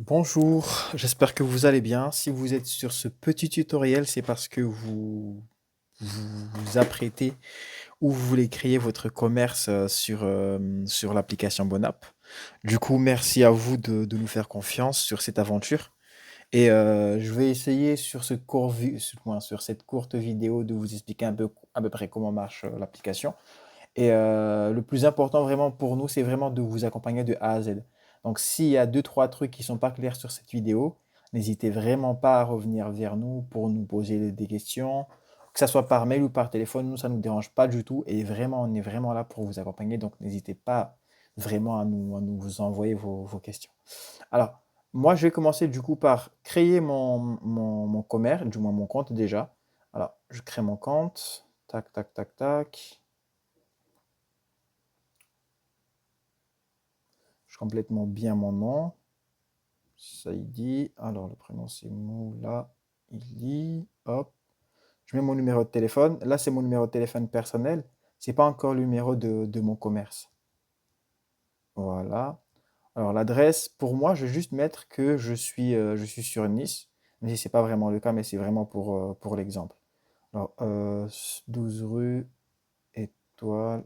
Bonjour, j'espère que vous allez bien. Si vous êtes sur ce petit tutoriel, c'est parce que vous apprêtez ou vous voulez créer votre commerce sur l'application Bonapp. Du coup, merci à vous de nous faire confiance sur cette aventure. Et je vais essayer sur cette courte vidéo de vous expliquer à peu près comment marche l'application. Et le plus important vraiment pour nous, c'est vraiment de vous accompagner de A à Z. Donc s'il y a deux, trois trucs qui sont pas clairs sur cette vidéo, n'hésitez vraiment pas à revenir vers nous pour nous poser des questions, que ça soit par mail ou par téléphone, nous, ça ne nous dérange pas du tout. Et vraiment, on est vraiment là pour vous accompagner. Donc n'hésitez pas vraiment à nous vous envoyer vos questions. Alors, moi, je vais commencer du coup par créer mon commerce, du moins mon compte déjà. Alors, je crée mon compte. Tac, tac, tac, tac. Je complètement bien mon nom. Saïdi. Alors, le prénom, c'est Moula Ili. Hop. Je mets mon numéro de téléphone. Là, c'est mon numéro de téléphone personnel. C'est pas encore le numéro de mon commerce. Voilà. Alors, l'adresse, pour moi, je vais juste mettre que je suis sur Nice. Mais c'est pas vraiment le cas, mais c'est vraiment pour l'exemple. Alors, 12 rue Étoile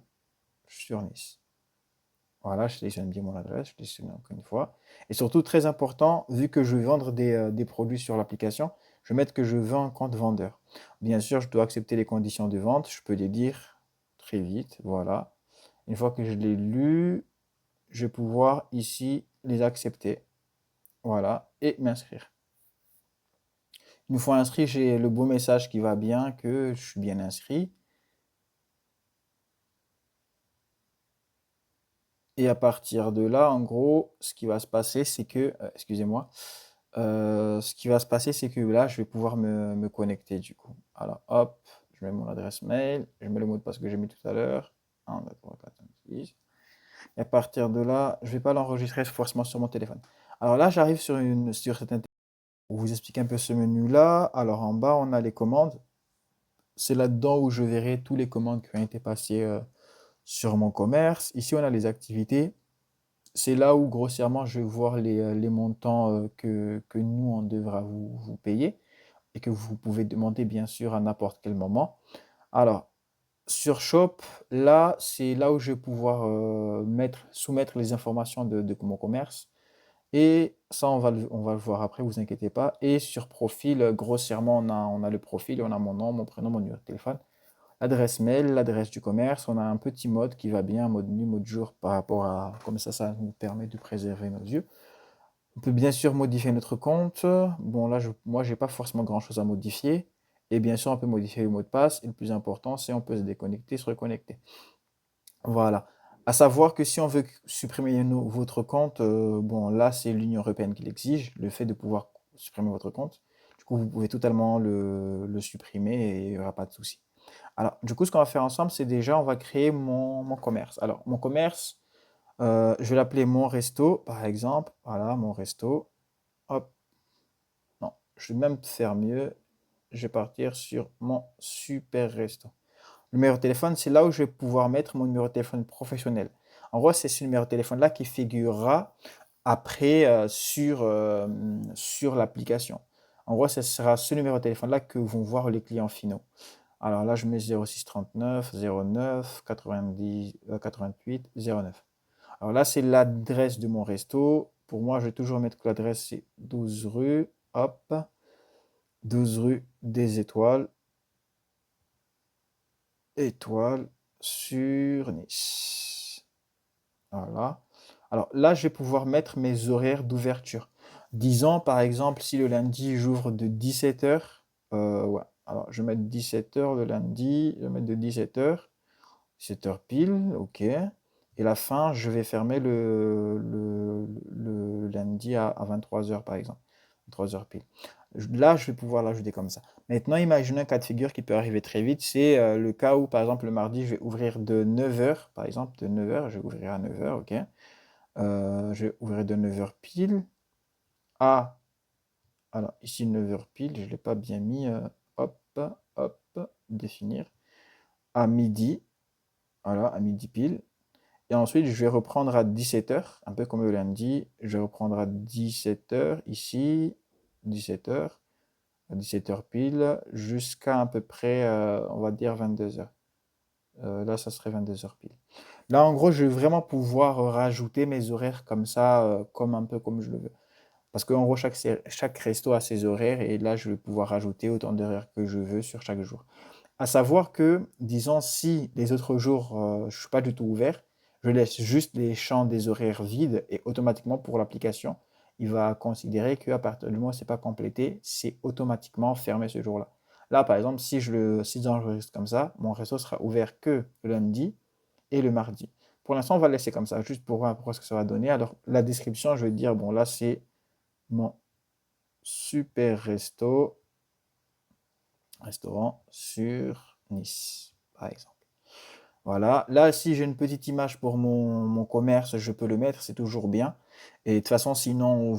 sur Nice. Voilà, je sélectionne bien mon adresse, je sélectionne encore une fois. Et surtout, très important, vu que je vais vendre des produits sur l'application, je vais mettre que je veux un compte vendeur. Bien sûr, je dois accepter les conditions de vente, je peux les lire très vite, voilà. Une fois que je l'ai lu, je vais pouvoir ici les accepter, voilà, et m'inscrire. Une fois inscrit, j'ai le beau message qui va bien, que je suis bien inscrit. Et à partir de là, en gros, ce qui va se passer, c'est que, excusez-moi, ce qui va se passer, c'est que là, je vais pouvoir me connecter du coup. Alors, hop, je mets mon adresse mail, je mets le mot de passe que j'ai mis tout à l'heure. 1, 2, 3, 4, 5, 6. Et à partir de là, je ne vais pas l'enregistrer forcément sur mon téléphone. Alors là, j'arrive sur cette interface pour vous expliquer un peu ce menu-là. Alors en bas, on a les commandes. C'est là-dedans où je verrai tous les commandes qui ont été passées sur mon commerce. Ici, on a les activités. C'est là où grossièrement je vais voir les montants que nous, on devra vous payer et que vous pouvez demander bien sûr à n'importe quel moment. Alors, sur Shop, là, c'est là où je vais pouvoir soumettre les informations de mon commerce. Et ça, on va le voir après, vous inquiétez pas. Et sur Profil, grossièrement, on a le profil, on a mon nom, mon prénom, mon numéro de téléphone, l'adresse mail, l'adresse du commerce. On a un petit mode qui va bien, mode nuit, mode jour, par rapport à... Comme ça nous permet de préserver nos yeux. On peut bien sûr modifier notre compte. Bon, là, moi, j'ai pas forcément grand-chose à modifier. Et bien sûr, on peut modifier le mot de passe. Et le plus important, c'est on peut se déconnecter, se reconnecter. Voilà. À savoir que si on veut supprimer votre compte, bon, là, c'est l'Union européenne qui l'exige, le fait de pouvoir supprimer votre compte. Du coup, vous pouvez totalement le supprimer et il n'y aura pas de souci. Alors, du coup, ce qu'on va faire ensemble, c'est déjà, on va créer mon commerce. Alors, mon commerce, je vais l'appeler mon resto, par exemple. Voilà, mon resto. Hop, non, je vais même faire mieux. Je vais partir sur mon super resto. Le numéro de téléphone, c'est là où je vais pouvoir mettre mon numéro de téléphone professionnel. En gros, c'est ce numéro de téléphone-là qui figurera après sur l'application. En gros, ce sera ce numéro de téléphone-là que vont voir les clients finaux. Alors là, je mets 06 39 09 90 88 09. Alors là, c'est l'adresse de mon resto. Pour moi, je vais toujours mettre que l'adresse, c'est 12 rue, hop, 12 rue des Étoiles, Étoiles sur Nice. Voilà. Alors là, je vais pouvoir mettre mes horaires d'ouverture. Disons, par exemple, si le lundi, j'ouvre de 17h, ouais. Alors, je vais mettre 17h le lundi, je vais mettre de 17h, 17h pile, ok. Et la fin, je vais fermer le lundi à 23h, par exemple. 23h pile. Là, je vais pouvoir l'ajouter comme ça. Maintenant, imaginez un cas de figure qui peut arriver très vite. C'est le cas où, par exemple, le mardi, je vais ouvrir de 9h, par exemple, de 9h, je vais ouvrir à 9h, ok. Je vais ouvrir de 9h pile à... Alors, ici, 9h pile, je ne l'ai pas bien mis. Hop, hop, définir. À midi, voilà, à midi pile. Et ensuite, je vais reprendre à 17 h, un peu comme le lundi. Je vais reprendre à 17 h ici, 17 h, à 17 h pile, jusqu'à à peu près, on va dire 22 h. Là, ça serait 22 h pile. Là, en gros, je vais vraiment pouvoir rajouter mes horaires comme ça, comme un peu comme je le veux. Parce qu'en gros, chaque resto a ses horaires et là, je vais pouvoir rajouter autant d'horaires que je veux sur chaque jour. À savoir que, disons, si les autres jours, je ne suis pas du tout ouvert, je laisse juste les champs des horaires vides et automatiquement pour l'application, il va considérer qu'à partir du moment où ce n'est pas complété, c'est automatiquement fermé ce jour-là. Là, par exemple, si j'enregistre comme ça, mon resto sera ouvert que le lundi et le mardi. Pour l'instant, on va le laisser comme ça, juste pour voir ce que ça va donner. Alors, la description, je vais dire, bon, là, c'est mon super restaurant sur Nice, par exemple. Voilà. Là, si j'ai une petite image pour mon commerce, je peux le mettre, c'est toujours bien. Et de toute façon, sinon, on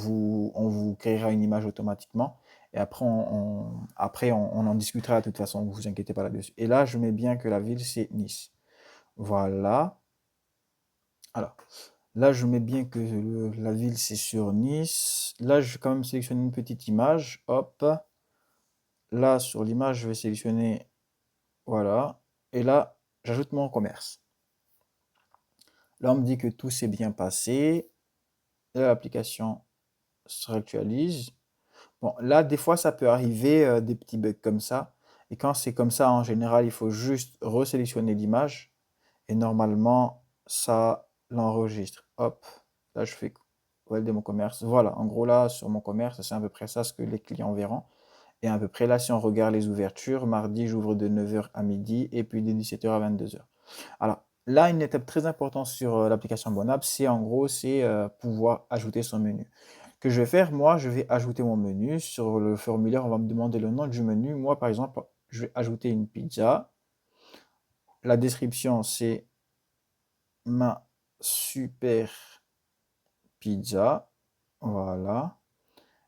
vous créera une image automatiquement. Et après, on en discutera de toute façon, ne vous inquiétez pas là-dessus. Et là, je mets bien que la ville, c'est Nice. Voilà. Alors, là, je mets bien que la ville, c'est sur Nice. Là, je vais quand même sélectionner une petite image. Hop. Là, sur l'image, je vais sélectionner, voilà. Et là, j'ajoute mon commerce. Là, on me dit que tout s'est bien passé. Là, l'application se réactualise. Bon, là, des fois, ça peut arriver des petits bugs comme ça. Et quand c'est comme ça, en général, il faut juste resélectionner l'image. Et normalement, ça l'enregistre. Hop, là, je fais valider mon commerce. Voilà, en gros, là, sur mon commerce, c'est à peu près ça ce que les clients verront. Et à peu près là, si on regarde les ouvertures, mardi, j'ouvre de 9 h à midi et puis de 17 h à 22 h. Alors, là, une étape très importante sur l'application Bonap, c'est en gros, c'est pouvoir ajouter son menu. Que je vais faire, moi, je vais ajouter mon menu. Sur le formulaire, on va me demander le nom du menu. Moi, par exemple, je vais ajouter une pizza. La description, c'est ma super pizza. Voilà.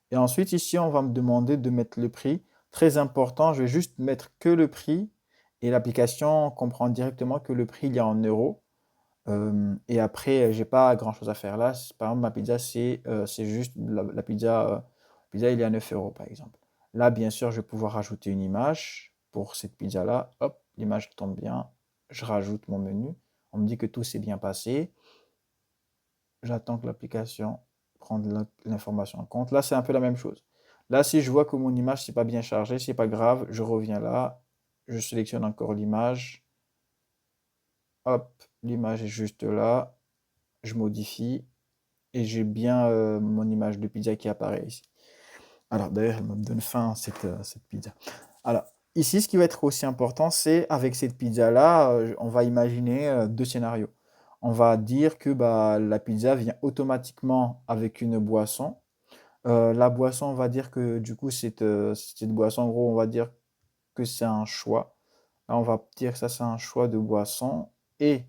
Et ensuite, ici, on va me demander de mettre le prix. Très important, je vais juste mettre que le prix et l'application comprend directement que le prix, il est en euros. Et après, j'ai pas grand-chose à faire là. Par exemple, ma pizza, c'est juste la pizza, pizza, il est à 9 euros, par exemple. Là, bien sûr, je vais pouvoir rajouter une image pour cette pizza-là. Hop, l'image tombe bien. Je rajoute mon menu. On me dit que tout s'est bien passé. J'attends que l'application prenne l'information en compte. Là, c'est un peu la même chose. Là, si je vois que mon image c'est pas bien chargé, c'est pas grave, je reviens là, je sélectionne encore l'image. Hop, l'image est juste là, je modifie et j'ai bien mon image de pizza qui apparaît ici. Alors d'ailleurs, elle me donne faim cette pizza. Alors ici, ce qui va être aussi important, c'est avec cette pizza-là, on va imaginer deux scénarios. On va dire que bah, la pizza vient automatiquement avec une boisson. La boisson, on va dire que du coup, cette boisson, en gros, on va dire que c'est un choix. Là, on va dire que ça, c'est un choix de boisson. Et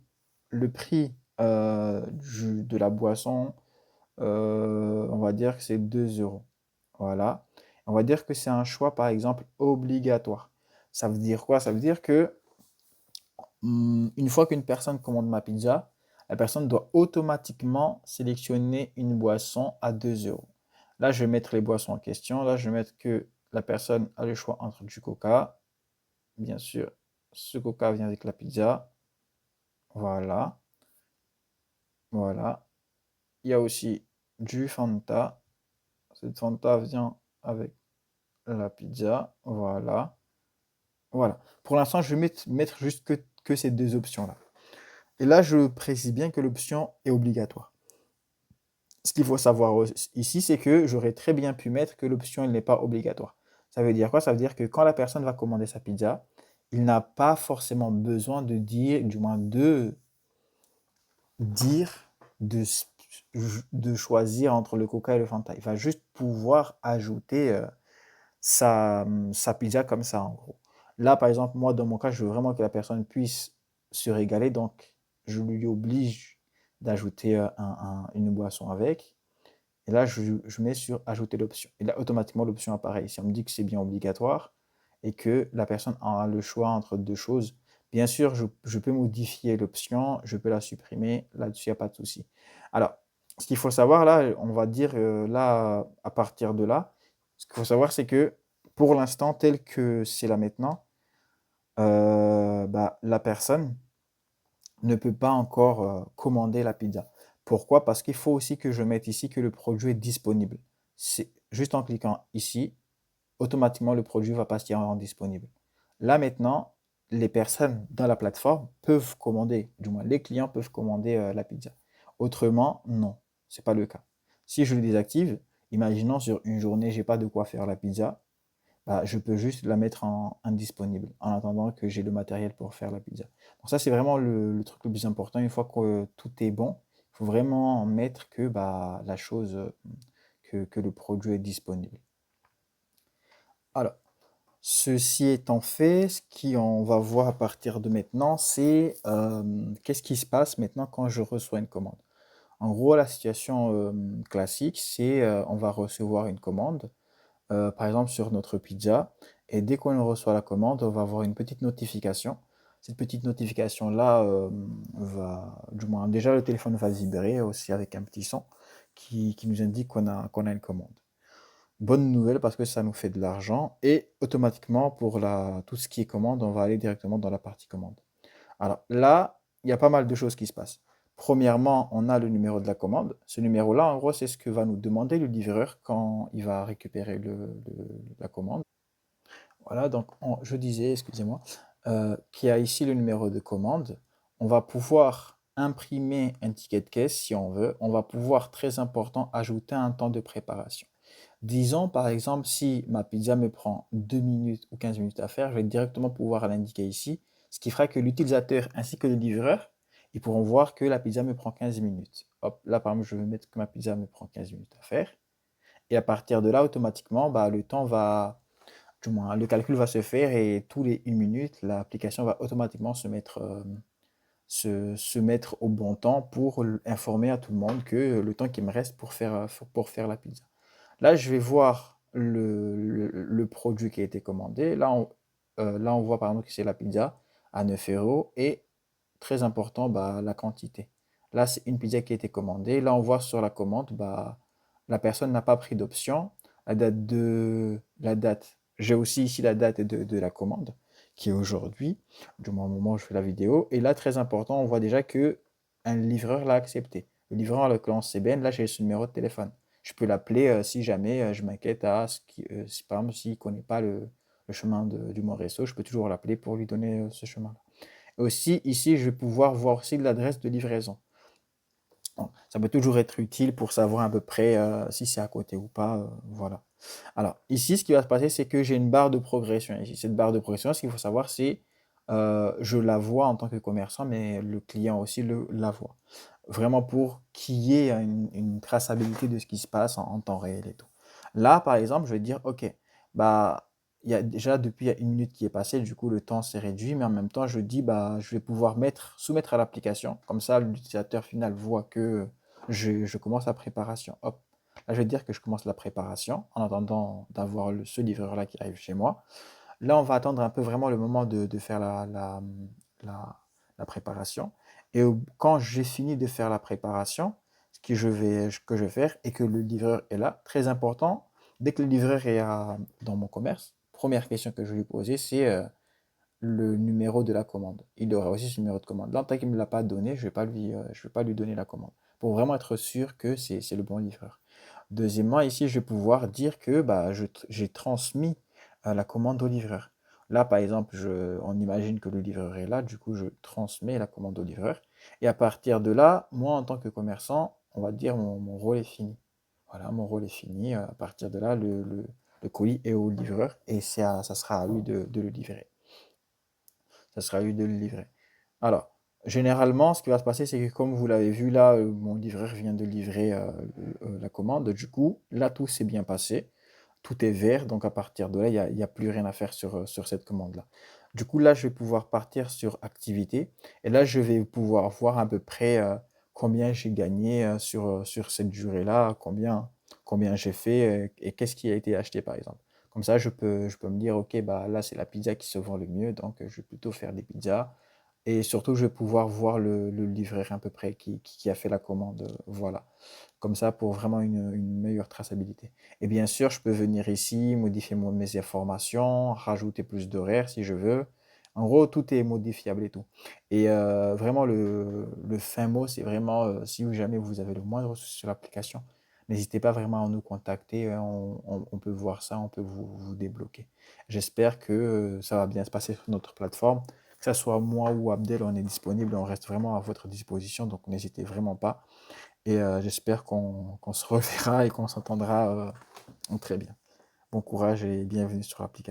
le prix de la boisson, on va dire que c'est 2 euros. Voilà. On va dire que c'est un choix, par exemple, obligatoire. Ça veut dire quoi? Ça veut dire que une fois qu'une personne commande ma pizza, la personne doit automatiquement sélectionner une boisson à 2 euros. Là, je vais mettre les boissons en question. Là, je vais mettre que la personne a le choix entre du coca. Bien sûr, ce coca vient avec la pizza. Voilà. Voilà. Il y a aussi du Fanta. Cette Fanta vient avec la pizza. Voilà. Voilà. Pour l'instant, je vais mettre juste que ces deux options-là. Et là, je précise bien que l'option est obligatoire. Ce qu'il faut savoir ici, c'est que j'aurais très bien pu mettre que l'option n'est pas obligatoire. Ça veut dire quoi? Ça veut dire que quand la personne va commander sa pizza, il n'a pas forcément besoin de dire, du moins de dire, de, de choisir entre le Coca et le Fanta. Il va juste pouvoir ajouter sa pizza comme ça, en gros. Là, par exemple, moi, dans mon cas, je veux vraiment que la personne puisse se régaler, donc je lui oblige d'ajouter une boisson avec. Et là, je mets sur ajouter l'option. Et là, automatiquement, l'option apparaît. Si on me dit que c'est bien obligatoire et que la personne a le choix entre deux choses, Bien sûr, je peux modifier l'option, je peux la supprimer, là-dessus, il y a pas de souci. Alors, ce qu'il faut savoir là, on va dire, là, à partir de là, ce qu'il faut savoir, c'est que pour l'instant, tel que c'est là maintenant, bah, la personne ne peut pas encore, commander la pizza. Pourquoi? Parce qu'il faut aussi que je mette ici que le produit est disponible. C'est juste en cliquant ici, automatiquement le produit va passer en disponible. Là maintenant, les personnes dans la plateforme peuvent commander, du moins les clients peuvent commander la pizza. Autrement, non, c'est pas le cas. Si je le désactive, imaginons sur une journée, j'ai pas de quoi faire la pizza, bah, je peux juste la mettre en indisponible en attendant que j'ai le matériel pour faire la pizza. Donc ça, c'est vraiment le truc le plus important. Une fois que tout est bon, il faut vraiment mettre que bah, la chose, que le produit est disponible. Alors, ceci étant fait, ce qu'on va voir à partir de maintenant, c'est qu'est-ce qui se passe maintenant quand je reçois une commande. En gros, la situation classique, c'est on va recevoir une commande, par exemple sur notre pizza, et dès qu'on reçoit la commande, on va avoir une petite notification. Cette petite notification-là du moins déjà le téléphone va vibrer aussi avec un petit son qui nous indique qu'on a une commande. Bonne nouvelle parce que ça nous fait de l'argent et automatiquement pour tout ce qui est commande, on va aller directement dans la partie commande. Alors là, il y a pas mal de choses qui se passent. Premièrement, on a le numéro de la commande. Ce numéro-là, en gros, c'est ce que va nous demander le livreur quand il va récupérer la commande. Voilà, donc je disais, excusez-moi, qu'il y a ici le numéro de commande. On va pouvoir imprimer un ticket de caisse si on veut. On va pouvoir, très important, ajouter un temps de préparation. Disons par exemple, si ma pizza me prend 2 minutes ou 15 minutes à faire, je vais directement pouvoir l'indiquer ici, ce qui fera que l'utilisateur ainsi que le livreur, ils pourront voir que la pizza me prend 15 minutes. Hop, là par exemple, je vais mettre que ma pizza me prend 15 minutes à faire. Et à partir de là, automatiquement, bah, du moins, le calcul va se faire et tous les 1 minute, l'application va automatiquement se mettre au bon temps pour informer à tout le monde que le temps qui me reste pour faire la pizza. Là, je vais voir le produit qui a été commandé. Là, on voit par exemple que c'est la pizza à 9 euros et très important, bah, la quantité. Là, c'est une pizza qui a été commandée. Là, on voit sur la commande, bah, la personne n'a pas pris d'option. La date, j'ai aussi ici la date de la commande qui est aujourd'hui, du moment où je fais la vidéo. Et là, très important, on voit déjà que un livreur l'a accepté. Le livreur, en l'occurrence, c'est Ben. Là, j'ai ce numéro de téléphone. Je peux l'appeler si jamais je m'inquiète si par exemple s'il ne connaît pas le chemin du Montréal, je peux toujours l'appeler pour lui donner ce chemin-là. Aussi, ici, je vais pouvoir voir aussi l'adresse de livraison. Bon, ça peut toujours être utile pour savoir à peu près si c'est à côté ou pas. Voilà. Alors, ici, ce qui va se passer, c'est que j'ai une barre de progression. Ici, cette barre de progression, ce qu'il faut savoir, c'est je la vois en tant que commerçant, mais le client aussi la voit. Vraiment pour qu'il y ait une traçabilité de ce qui se passe en temps réel et tout. Là, par exemple, je vais dire, OK, bah, il y a déjà depuis il y a 1 minute qui est passée, du coup, le temps s'est réduit, mais en même temps, je dis, bah, je vais pouvoir soumettre à l'application. Comme ça, l'utilisateur final voit que je commence la préparation. Hop. Là, je vais dire que je commence la préparation en attendant d'avoir ce livreur-là qui arrive chez moi. Là, on va attendre un peu vraiment le moment de faire la- la préparation. Et quand j'ai fini de faire la préparation, ce que je vais faire et que le livreur est là, très important, dès que le livreur est dans mon commerce, première question que je vais lui poser, c'est le numéro de la commande. Il aura aussi ce numéro de commande. Là, tant qu'il ne me l'a pas donné, je vais pas lui donner la commande pour vraiment être sûr que c'est le bon livreur. Deuxièmement, ici, je vais pouvoir dire que bah, j'ai transmis la commande au livreur. Là, par exemple, on imagine que le livreur est là, du coup, je transmets la commande au livreur. Et à partir de là, moi, en tant que commerçant, on va dire mon rôle est fini. Voilà, mon rôle est fini. À partir de là, le colis est au livreur et ça sera à lui de le livrer. Ça sera à lui de le livrer. Alors, généralement, ce qui va se passer, c'est que comme vous l'avez vu là, mon livreur vient de livrer la commande. Du coup, là, tout s'est bien passé. Tout est vert. Donc, à partir de là, il y a plus rien à faire sur cette commande-là. Du coup, là, je vais pouvoir partir sur activité. Et là, je vais pouvoir voir à peu près combien j'ai gagné sur cette durée-là, combien j'ai fait et qu'est-ce qui a été acheté, par exemple. Comme ça, je peux me dire, ok, bah là, c'est la pizza qui se vend le mieux, donc je vais plutôt faire des pizzas. Et surtout, je vais pouvoir voir le livreur à peu près qui a fait la commande. Voilà. Comme ça, pour vraiment une meilleure traçabilité. Et bien sûr, je peux venir ici, modifier mes informations, rajouter plus d'horaires si je veux. En gros, tout est modifiable et tout. Et vraiment, le fin mot, c'est vraiment, si jamais vous avez le moindre souci sur l'application, n'hésitez pas vraiment à nous contacter. On peut voir ça, on peut vous débloquer. J'espère que ça va bien se passer sur notre plateforme. Que ce soit moi ou Abdel, on est disponible, on reste vraiment à votre disposition, donc n'hésitez vraiment pas. Et j'espère qu'on se reverra et qu'on s'entendra très bien. Bon courage et bienvenue sur l'application.